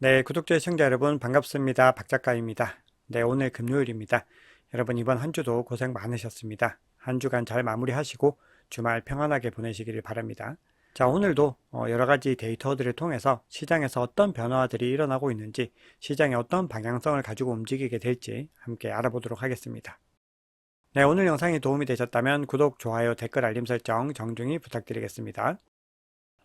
네, 구독자 시청자 여러분 반갑습니다. 박 작가입니다. 네, 오늘 금요일입니다. 여러분 이번 한 주도 고생 많으셨습니다. 한 주간 잘 마무리하시고 주말 평안하게 보내시기를 바랍니다. 자, 오늘도 여러 가지 데이터들을 통해서 시장에서 어떤 변화들이 일어나고 있는지, 시장이 어떤 방향성을 가지고 움직이게 될지 함께 알아보도록 하겠습니다. 네, 오늘 영상이 도움이 되셨다면 구독, 좋아요, 댓글, 알림 설정 정중히 부탁드리겠습니다.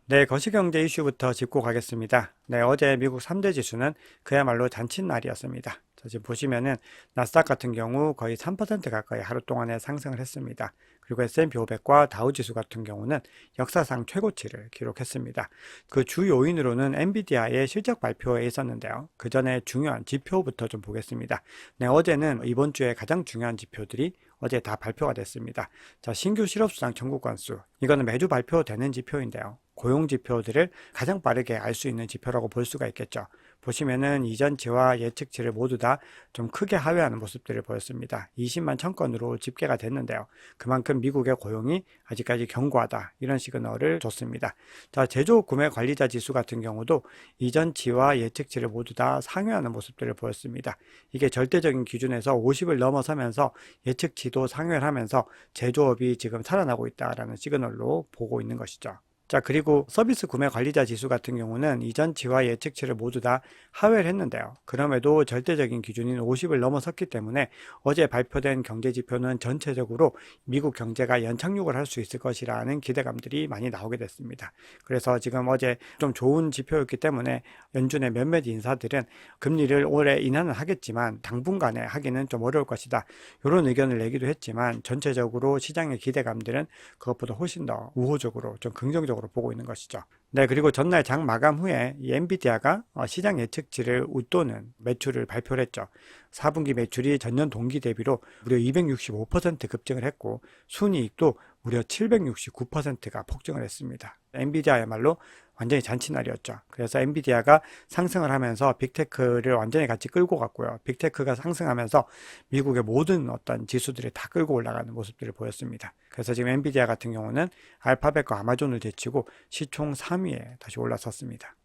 네, 거시경제 이슈부터 짚고 가겠습니다. 네, 어제 미국 3대 지수는 그야말로 잔칫날이었습니다. 자, 지금 보시면은 나스닥 같은 경우 거의 3% 가까이 하루 동안에 상승을 했습니다. 그리고 S&P 500과 다우 지수 같은 경우는 역사상 최고치를 기록했습니다. 그 주 요인으로는 엔비디아의 실적 발표에 있었는데요. 그 전에 중요한 지표부터 좀 보겠습니다. 네, 어제는 이번 주에 가장 중요한 지표들이 어제 다 발표가 됐습니다. 자, 신규 실업수당 청구 건수. 이거는 매주 발표되는 지표인데요. 고용 지표들을 가장 빠르게 알 수 있는 지표라고 볼 수가 있겠죠. 보시면은 이전치와 예측치를 모두 다 좀 크게 하회하는 모습들을 보였습니다. 20만 천 건으로 집계가 됐는데요. 그만큼 미국의 고용이 아직까지 견고하다, 이런 시그널을 줬습니다. 자, 제조 구매 관리자 지수 같은 경우도 이전치와 예측치를 모두 다 상회하는 모습들을 보였습니다. 이게 절대적인 기준에서 50을 넘어서면서 예측치도 상회를 하면서 제조업이 지금 살아나고 있다라는 시그널로 보고 있는 것이죠. 자, 그리고 서비스 구매 관리자 지수 같은 경우는 이전치와 예측치를 모두 다 하회를 했는데요. 그럼에도 절대적인 기준인 50을 넘어섰기 때문에 어제 발표된 경제 지표는 전체적으로 미국 경제가 연착륙을 할 수 있을 것이라는 기대감들이 많이 나오게 됐습니다. 그래서 지금 어제 좀 좋은 지표였기 때문에 연준의 몇몇 인사들은 금리를 올해 인하는 하겠지만 당분간에 하기는 좀 어려울 것이다, 이런 의견을 내기도 했지만 전체적으로 시장의 기대감들은 그것보다 훨씬 더 우호적으로, 좀 긍정적으로 보고 있는 것이죠. 네, 그리고 전날 장 마감 후에 이 엔비디아가 시장 예측치를 웃도는 매출을 발표를 했죠. 4분기 매출이 전년 동기 대비로 무려 265% 급증을 했고 순이익도 무려 769%가 폭증을 했습니다. 엔비디아야말로 완전히 잔치날이었죠. 그래서 엔비디아가 상승을 하면서 빅테크를 완전히 같이 끌고 갔고요. 빅테크가 상승하면서 미국의 모든 어떤 지수들이 다 끌고 올라가는 모습들을 보였습니다. 그래서 지금 엔비디아 같은 경우는 알파벳과 아마존을 제치고 시총 3위에 다시 올라섰습니다.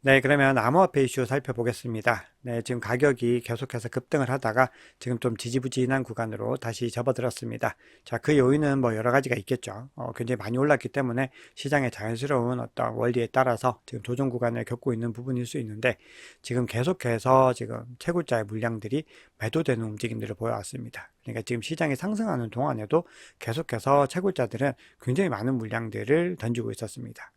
네, 그러면 암호화폐 이슈 살펴보겠습니다. 네, 지금 가격이 계속해서 급등을 하다가 지금 좀 지지부진한 구간으로 다시 접어들었습니다. 자, 그 요인은 뭐 여러 가지가 있겠죠. 굉장히 많이 올랐기 때문에 시장의 자연스러운 어떤 원리에 따라서 지금 조정 구간을 겪고 있는 부분일 수 있는데, 지금 계속해서 지금 채굴자의 물량들이 매도되는 움직임들을 보여왔습니다. 그러니까 지금 시장이 상승하는 동안에도 계속해서 채굴자들은 굉장히 많은 물량들을 던지고 있었습니다.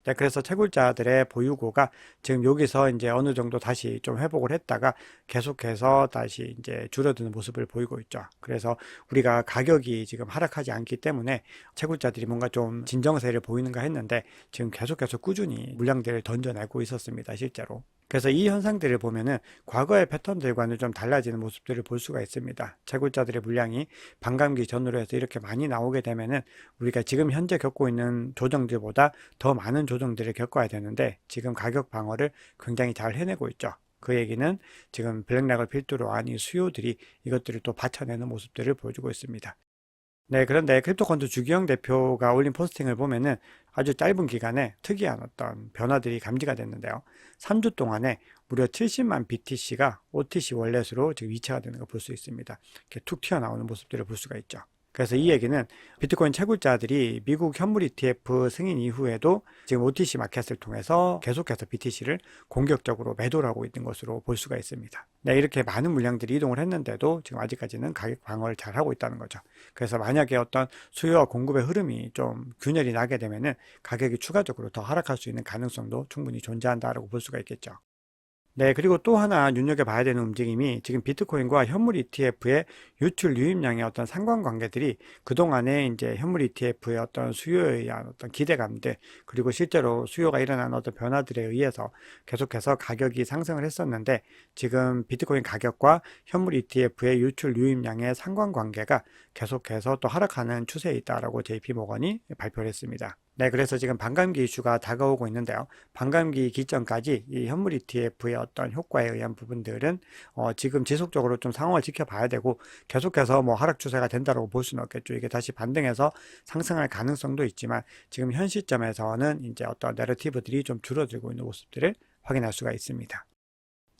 네, 그래서 채굴자들의 보유고가 지금 여기서 이제 어느 정도 다시 좀 회복을 했다가 계속해서 다시 이제 줄어드는 모습을 보이고 있죠. 그래서 우리가 가격이 지금 하락하지 않기 때문에 채굴자들이 뭔가 좀 진정세를 보이는가 했는데 지금 계속해서 꾸준히 물량들을 던져내고 있었습니다, 실제로. 그래서 이 현상들을 보면은 과거의 패턴들과는 좀 달라지는 모습들을 볼 수가 있습니다. 채굴자들의 물량이 반감기 전후로 해서 이렇게 많이 나오게 되면은 우리가 지금 현재 겪고 있는 조정들보다 더 많은 조정들을 겪어야 되는데 지금 가격 방어를 굉장히 잘 해내고 있죠. 그 얘기는 지금 블랙락을 필두로 한 이 수요들이 이것들을 또 받쳐내는 모습들을 보여주고 있습니다. 네, 그런데 크립토컨트 주기영 대표가 올린 포스팅을 보면은 아주 짧은 기간에 특이한 어떤 변화들이 감지가 됐는데요. 3주 동안에 무려 70만 BTC가 OTC 월렛으로 지금 이체가 되는 걸 볼 수 있습니다. 이렇게 툭 튀어나오는 모습들을 볼 수가 있죠. 그래서 이 얘기는 비트코인 채굴자들이 미국 현물 ETF 승인 이후에도 지금 OTC 마켓을 통해서 계속해서 BTC를 공격적으로 매도를 하고 있는 것으로 볼 수가 있습니다. 네, 이렇게 많은 물량들이 이동을 했는데도 지금 아직까지는 가격 방어를 잘 하고 있다는 거죠. 그래서 만약에 어떤 수요와 공급의 흐름이 좀 균열이 나게 되면은 가격이 추가적으로 더 하락할 수 있는 가능성도 충분히 존재한다라고 볼 수가 있겠죠. 네, 그리고 또 하나 눈여겨봐야 되는 움직임이 지금 비트코인과 현물 ETF의 유출 유입량의 어떤 상관관계들이 그동안에 이제 현물 ETF의 어떤 수요에 의한 어떤 기대감들, 그리고 실제로 수요가 일어난 어떤 변화들에 의해서 계속해서 가격이 상승을 했었는데 지금 비트코인 가격과 현물 ETF의 유출 유입량의 상관관계가 계속해서 또 하락하는 추세에 있다라고 JP모건이 발표를 했습니다. 네, 그래서 지금 반감기 이슈가 다가오고 있는데요. 반감기 기점까지 이 현물 ETF의 어떤 효과에 의한 부분들은 지금 지속적으로 좀 상황을 지켜봐야 되고 계속해서 뭐 하락 추세가 된다고 볼 수는 없겠죠. 이게 다시 반등해서 상승할 가능성도 있지만 지금 현 시점에서는 이제 어떤 내러티브들이 좀 줄어들고 있는 모습들을 확인할 수가 있습니다.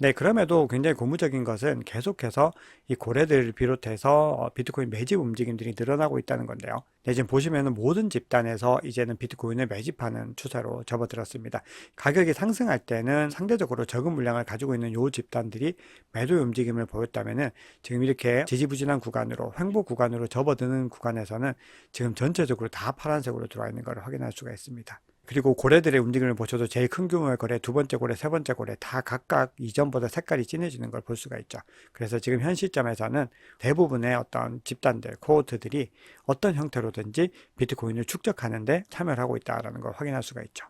네, 그럼에도 굉장히 고무적인 것은 계속해서 이 고래들을 비롯해서 비트코인 매집 움직임들이 늘어나고 있다는 건데요. 네, 지금 보시면은 모든 집단에서 이제는 비트코인을 매집하는 추세로 접어들었습니다. 가격이 상승할 때는 상대적으로 적은 물량을 가지고 있는 요 집단들이 매도의 움직임을 보였다면은 지금 이렇게 지지부진한 구간으로 횡보 구간으로 접어드는 구간에서는 지금 전체적으로 다 파란색으로 들어와 있는 것을 확인할 수가 있습니다. 그리고 고래들의 움직임을 보셔도 제일 큰 규모의 고래, 두 번째 고래, 세 번째 고래 다 각각 이전보다 색깔이 진해지는 걸 볼 수가 있죠. 그래서 지금 현 시점에서는 대부분의 어떤 집단들, 코호트들이 어떤 형태로든지 비트코인을 축적하는데 참여를 하고 있다는 걸 확인할 수가 있죠.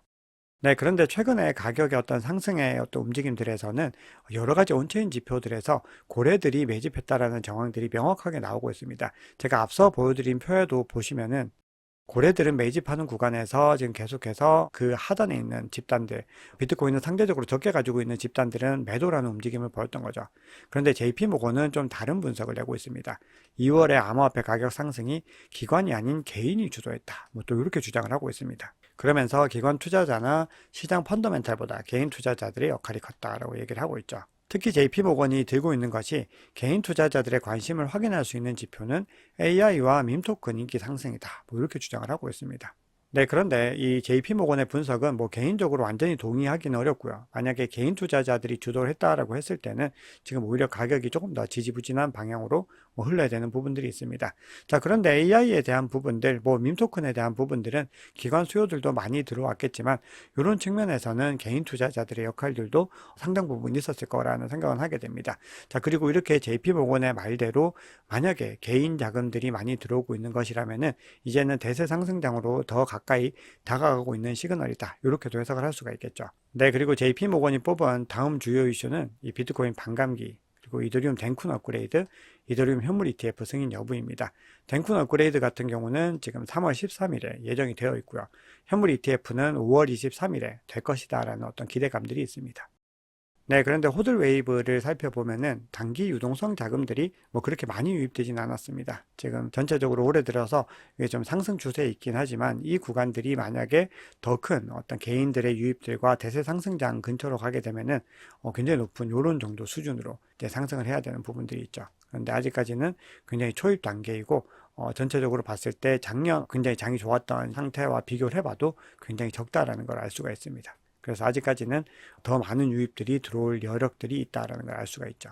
네, 그런데 최근에 가격의 어떤 상승의 어떤 움직임들에서는 여러 가지 온체인 지표들에서 고래들이 매집했다라는 정황들이 명확하게 나오고 있습니다. 제가 앞서 보여드린 표에도 보시면은 고래들은 매집하는 구간에서 지금 계속해서 그 하단에 있는 집단들, 비트코인을 상대적으로 적게 가지고 있는 집단들은 매도라는 움직임을 보였던 거죠. 그런데 JP모건은 좀 다른 분석을 내고 있습니다. 2월에 암호화폐 가격 상승이 기관이 아닌 개인이 주도했다. 뭐 또 이렇게 주장을 하고 있습니다. 그러면서 기관 투자자나 시장 펀더멘탈보다 개인 투자자들의 역할이 컸다라고 얘기를 하고 있죠. 특히 JP모건이 들고 있는 것이 개인 투자자들의 관심을 확인할 수 있는 지표는 AI와 밈토큰 인기 상승이다. 뭐 이렇게 주장을 하고 있습니다. 네, 그런데 이 JP모건의 분석은 뭐 개인적으로 완전히 동의하기는 어렵고요. 만약에 개인 투자자들이 주도를 했다라고 했을 때는 지금 오히려 가격이 조금 더 지지부진한 방향으로 흘러야 되는 부분들이 있습니다. 자, 그런데 AI에 대한 부분들, 뭐 밈토큰에 대한 부분들은 기관 수요들도 많이 들어왔겠지만 이런 측면에서는 개인 투자자들의 역할들도 상당 부분 있었을 거라는 생각은 하게 됩니다. 자, 그리고 이렇게 JP모건의 말대로 만약에 개인 자금들이 많이 들어오고 있는 것이라면은 이제는 대세 상승장으로 더 가까이 다가가고 있는 시그널이다. 이렇게도 해석을 할 수가 있겠죠. 네, 그리고 JP모건이 뽑은 다음 주요 이슈는 이 비트코인 반감기, 그리고 이더리움 덴쿤 업그레이드, 이더리움 현물 ETF 승인 여부입니다. 덴쿤 업그레이드 같은 경우는 지금 3월 13일에 예정이 되어 있고요. 현물 ETF는 5월 23일에 될 것이다 라는 어떤 기대감들이 있습니다. 네, 그런데 호들 웨이브를 살펴보면은 단기 유동성 자금들이 뭐 그렇게 많이 유입되진 않았습니다. 지금 전체적으로 올해 들어서 이게 좀 상승 추세에 있긴 하지만 이 구간들이 만약에 더 큰 어떤 개인들의 유입들과 대세 상승장 근처로 가게 되면은 굉장히 높은 요런 정도 수준으로 이제 상승을 해야 되는 부분들이 있죠. 그런데 아직까지는 굉장히 초입 단계이고 전체적으로 봤을 때 작년 굉장히 장이 좋았던 상태와 비교를 해봐도 굉장히 적다라는 걸 알 수가 있습니다. 그래서 아직까지는 더 많은 유입들이 들어올 여력들이 있다는 걸 알 수가 있죠.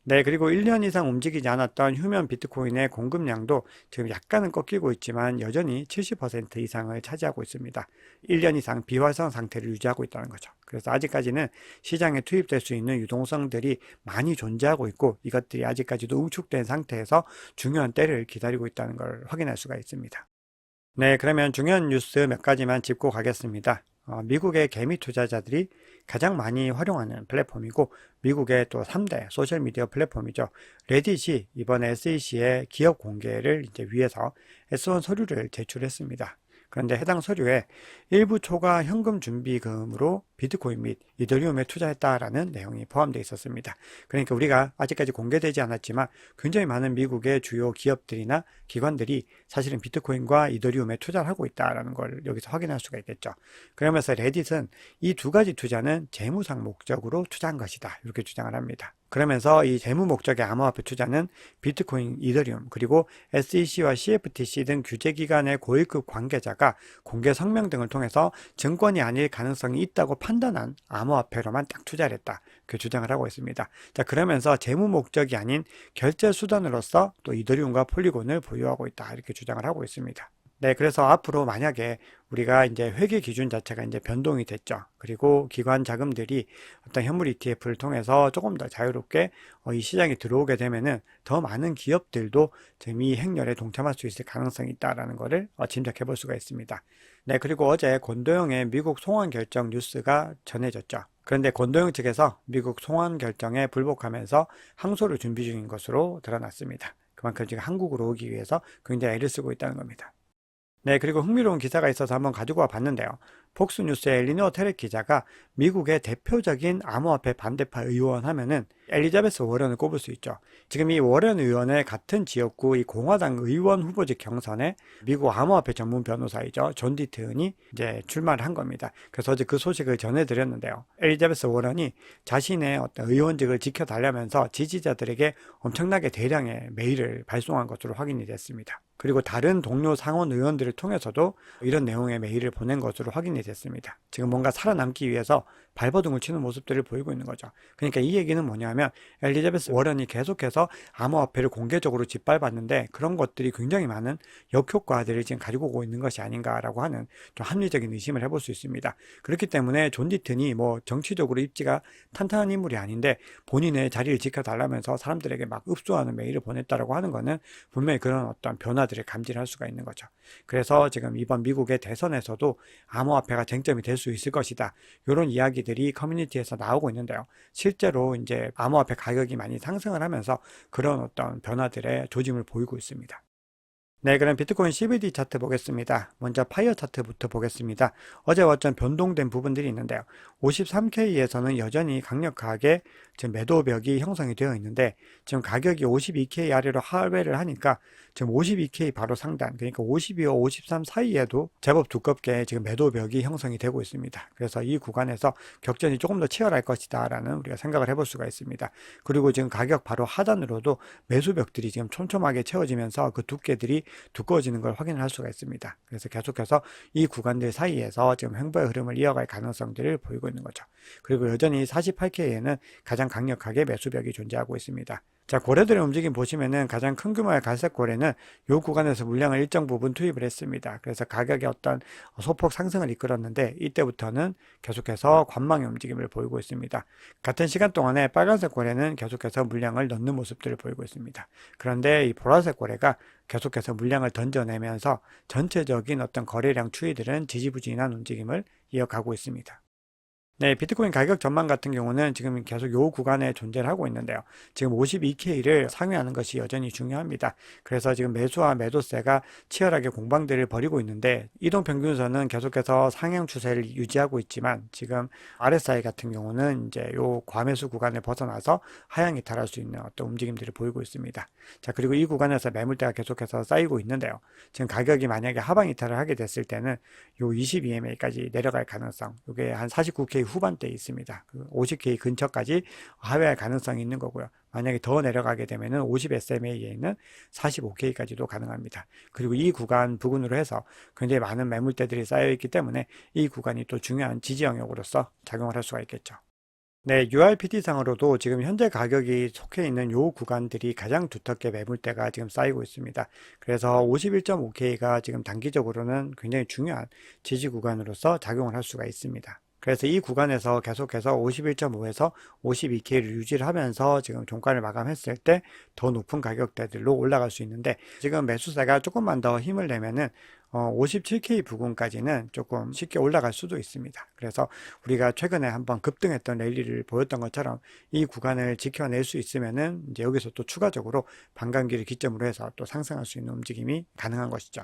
네, 그리고 1년 이상 움직이지 않았던 휴면 비트코인의 공급량도 지금 약간은 꺾이고 있지만 여전히 70% 이상을 차지하고 있습니다. 1년 이상 비활성 상태를 유지하고 있다는 거죠. 그래서 아직까지는 시장에 투입될 수 있는 유동성들이 많이 존재하고 있고 이것들이 아직까지도 응축된 상태에서 중요한 때를 기다리고 있다는 걸 확인할 수가 있습니다. 네, 그러면 중요한 뉴스 몇 가지만 짚고 가겠습니다. 미국의 개미 투자자들이 가장 많이 활용하는 플랫폼이고 미국의 또 3대 소셜미디어 플랫폼이죠. 레딧이 이번에 SEC의 기업 공개를 이제 위해서 S1 서류를 제출했습니다. 그런데 해당 서류에 일부 초과 현금 준비금으로 비트코인 및 이더리움에 투자했다라는 내용이 포함되어 있었습니다. 그러니까 우리가 아직까지 공개되지 않았지만 굉장히 많은 미국의 주요 기업들이나 기관들이 사실은 비트코인과 이더리움에 투자를 하고 있다라는 걸 여기서 확인할 수가 있겠죠. 그러면서 레딧은 이 두 가지 투자는 재무상 목적으로 투자한 것이다. 이렇게 주장을 합니다. 그러면서 이 재무 목적의 암호화폐 투자는 비트코인, 이더리움, 그리고 SEC와 CFTC 등 규제기관의 고위급 관계자가 공개 성명 등을 통해서 증권이 아닐 가능성이 있다고 판단한 암호화폐로만 딱 투자를 했다. 그 주장을 하고 있습니다. 자, 그러면서 재무 목적이 아닌 결제 수단으로서 또 이더리움과 폴리곤을 보유하고 있다. 이렇게 주장을 하고 있습니다. 네, 그래서 앞으로 만약에 우리가 이제 회계 기준 자체가 이제 변동이 됐죠. 그리고 기관 자금들이 어떤 현물 ETF를 통해서 조금 더 자유롭게 이 시장에 들어오게 되면은 더 많은 기업들도 지금 이 행렬에 동참할 수 있을 가능성이 있다라는 것을 짐작해 볼 수가 있습니다. 네, 그리고 어제 권도영의 미국 송환 결정 뉴스가 전해졌죠. 그런데 권도영 측에서 미국 송환 결정에 불복하면서 항소를 준비 중인 것으로 드러났습니다. 그만큼 지금 한국으로 오기 위해서 굉장히 애를 쓰고 있다는 겁니다. 네, 그리고 흥미로운 기사가 있어서 한번 가지고 와 봤는데요. 폭스뉴스의 리노 테렉 기자가 미국의 대표적인 암호화폐 반대파 의원 하면은 엘리자베스 워런을 꼽을 수 있죠. 지금 이 워런 의원의 같은 지역구 이 공화당 의원 후보직 경선에 미국 암호화폐 전문 변호사이죠. 존 디튼이 이제 출마를 한 겁니다. 그래서 어제 그 소식을 전해드렸는데요. 엘리자베스 워런이 자신의 어떤 의원직을 지켜달라면서 지지자들에게 엄청나게 대량의 메일을 발송한 것으로 확인이 됐습니다. 그리고 다른 동료 상원 의원들을 통해서도 이런 내용의 메일을 보낸 것으로 확인이 됐습니다. 지금 뭔가 살아남기 위해서 발버둥을 치는 모습들을 보이고 있는 거죠. 그러니까 이 얘기는 뭐냐면 엘리자베스 워런이 계속해서 암호화폐를 공개적으로 짓밟았는데 그런 것들이 굉장히 많은 역효과들을 지금 가지고 오고 있는 것이 아닌가라고 하는 좀 합리적인 의심을 해볼 수 있습니다. 그렇기 때문에 존 디튼이 뭐 정치적으로 입지가 탄탄한 인물이 아닌데 본인의 자리를 지켜달라면서 사람들에게 막 읍소하는 메일을 보냈다라고 하는 거는 분명히 그런 어떤 변화들을 감지할 수가 있는 거죠. 그래서 지금 이번 미국의 대선에서도 암호화폐가 쟁점이 될 수 있을 것이다. 이런 이야기들이 커뮤니티에서 나오고 있는데요. 실제로 이제 암호화폐 가격이 많이 상승을 하면서 그런 어떤 변화들의 조짐을 보이고 있습니다. 네, 그럼 비트코인 CBD 차트 보겠습니다. 먼저 파이어 차트부터 보겠습니다. 어제와 좀 변동된 부분들이 있는데요. 53K에서는 여전히 강력하게 지금 매도벽이 형성이 되어 있는데 지금 가격이 52K 아래로 하회를 하니까 지금 52K 바로 상단, 그러니까 52와 53 사이에도 제법 두껍게 지금 매도벽이 형성이 되고 있습니다. 그래서 이 구간에서 격전이 조금 더 치열할 것이다 라는 우리가 생각을 해볼 수가 있습니다. 그리고 지금 가격 바로 하단으로도 매수벽들이 지금 촘촘하게 채워지면서 그 두께들이 두꺼워지는 걸 확인을 할 수가 있습니다. 그래서 계속해서 이 구간들 사이에서 지금 횡보의 흐름을 이어갈 가능성들을 보이고 있는 거죠. 그리고 여전히 48K에는 가장 강력하게 매수벽이 존재하고 있습니다. 자, 고래들의 움직임 보시면은 가장 큰 규모의 갈색 고래는 이 구간에서 물량을 일정 부분 투입을 했습니다. 그래서 가격의 어떤 소폭 상승을 이끌었는데 이때부터는 계속해서 관망의 움직임을 보이고 있습니다. 같은 시간 동안에 빨간색 고래는 계속해서 물량을 넣는 모습들을 보이고 있습니다. 그런데 이 보라색 고래가 계속해서 물량을 던져내면서 전체적인 어떤 거래량 추이들은 지지부진한 움직임을 이어가고 있습니다. 네, 비트코인 가격 전망 같은 경우는 지금 계속 이 구간에 존재를 하고 있는데요. 지금 52K를 상회하는 것이 여전히 중요합니다. 그래서 지금 매수와 매도세가 치열하게 공방대를 벌이고 있는데 이동평균선은 계속해서 상향 추세를 유지하고 있지만 지금 RSI 같은 경우는 이제 이 과매수 구간을 벗어나서 하향 이탈할 수 있는 어떤 움직임들을 보이고 있습니다. 자, 그리고 이 구간에서 매물대가 계속해서 쌓이고 있는데요. 지금 가격이 만약에 하방 이탈을 하게 됐을 때는 요 22MA까지 내려갈 가능성, 이게 한 49K 후반대에 있습니다. 50K 근처까지 하회할 가능성이 있는 거고요. 만약에 더 내려가게 되면은 50SMA에 있는 45K까지도 가능합니다. 그리고 이 구간 부근으로 해서 굉장히 많은 매물대들이 쌓여있기 때문에 이 구간이 또 중요한 지지 영역으로서 작용을 할 수가 있겠죠. 네, URPT상으로도 지금 현재 가격이 속해 있는 요 구간들이 가장 두텁게 매물대가 지금 쌓이고 있습니다. 그래서 51.5K가 지금 단기적으로는 굉장히 중요한 지지 구간으로서 작용을 할 수가 있습니다. 그래서 이 구간에서 계속해서 51.5에서 52K를 유지를 하면서 지금 종가를 마감했을 때 더 높은 가격대들로 올라갈 수 있는데 지금 매수세가 조금만 더 힘을 내면은 57K 부근까지는 조금 쉽게 올라갈 수도 있습니다. 그래서 우리가 최근에 한번 급등했던 랠리를 보였던 것처럼 이 구간을 지켜낼 수 있으면은 이제 여기서 또 추가적으로 반감기를 기점으로 해서 또 상승할 수 있는 움직임이 가능한 것이죠.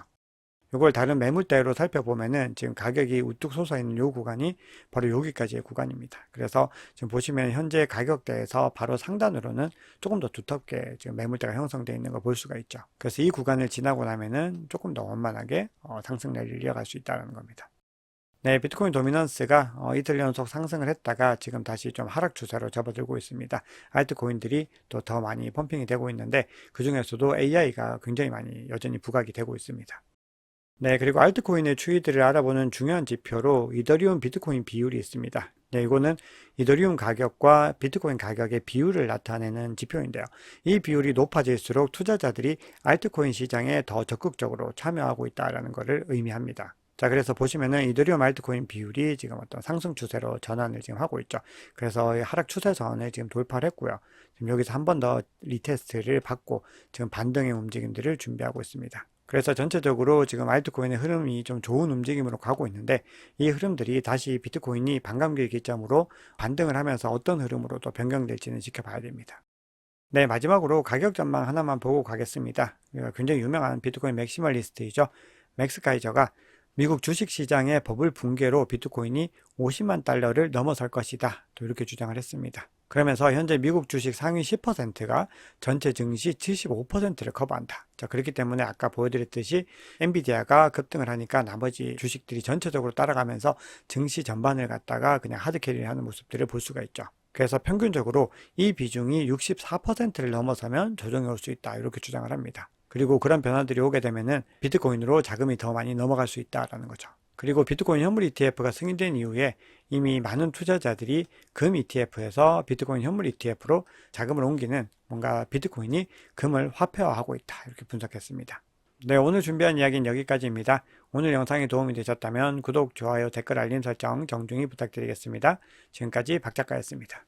이걸 다른 매물대로 살펴보면은 지금 가격이 우뚝 솟아 있는 이 구간이 바로 여기까지의 구간입니다. 그래서 지금 보시면 현재 가격대에서 바로 상단으로는 조금 더 두텁게 지금 매물대가 형성되어 있는 걸 볼 수가 있죠. 그래서 이 구간을 지나고 나면은 조금 더 원만하게 상승 랠리를 이어갈 수 있다는 겁니다. 네, 비트코인 도미넌스가 이틀 연속 상승을 했다가 지금 다시 좀 하락 추세로 접어들고 있습니다. 알트코인들이 또 더 많이 펌핑이 되고 있는데 그 중에서도 AI가 굉장히 많이 여전히 부각이 되고 있습니다. 네, 그리고 알트코인의 추이들을 알아보는 중요한 지표로 이더리움 비트코인 비율이 있습니다. 네, 이거는 이더리움 가격과 비트코인 가격의 비율을 나타내는 지표인데요. 이 비율이 높아질수록 투자자들이 알트코인 시장에 더 적극적으로 참여하고 있다는 것을 의미합니다. 자, 그래서 보시면은 이더리움 알트코인 비율이 지금 어떤 상승 추세로 전환을 지금 하고 있죠. 그래서 하락 추세선을 지금 돌파를 했고요. 지금 여기서 한 번 더 리테스트를 받고 지금 반등의 움직임들을 준비하고 있습니다. 그래서 전체적으로 지금 알트코인의 흐름이 좀 좋은 움직임으로 가고 있는데 이 흐름들이 다시 비트코인이 반감기 기점으로 반등을 하면서 어떤 흐름으로 또 변경될지는 지켜봐야 됩니다. 네, 마지막으로 가격 전망 하나만 보고 가겠습니다. 굉장히 유명한 비트코인 맥시멀리스트이죠. 맥스 카이저가 미국 주식시장의 버블 붕괴로 비트코인이 50만 달러를 넘어설 것이다. 또 이렇게 주장을 했습니다. 그러면서 현재 미국 주식 상위 10%가 전체 증시 75%를 커버한다. 자, 그렇기 때문에 아까 보여드렸듯이 엔비디아가 급등을 하니까 나머지 주식들이 전체적으로 따라가면서 증시 전반을 갖다가 그냥 하드캐리를 하는 모습들을 볼 수가 있죠. 그래서 평균적으로 이 비중이 64%를 넘어서면 조정이 올 수 있다. 이렇게 주장을 합니다. 그리고 그런 변화들이 오게 되면은 비트코인으로 자금이 더 많이 넘어갈 수 있다라는 거죠. 그리고 비트코인 현물 ETF가 승인된 이후에 이미 많은 투자자들이 금 ETF에서 비트코인 현물 ETF로 자금을 옮기는 뭔가 비트코인이 금을 화폐화하고 있다. 이렇게 분석했습니다. 네, 오늘 준비한 이야기는 여기까지입니다. 오늘 영상이 도움이 되셨다면 구독, 좋아요, 댓글, 알림 설정 정중히 부탁드리겠습니다. 지금까지 박 작가였습니다.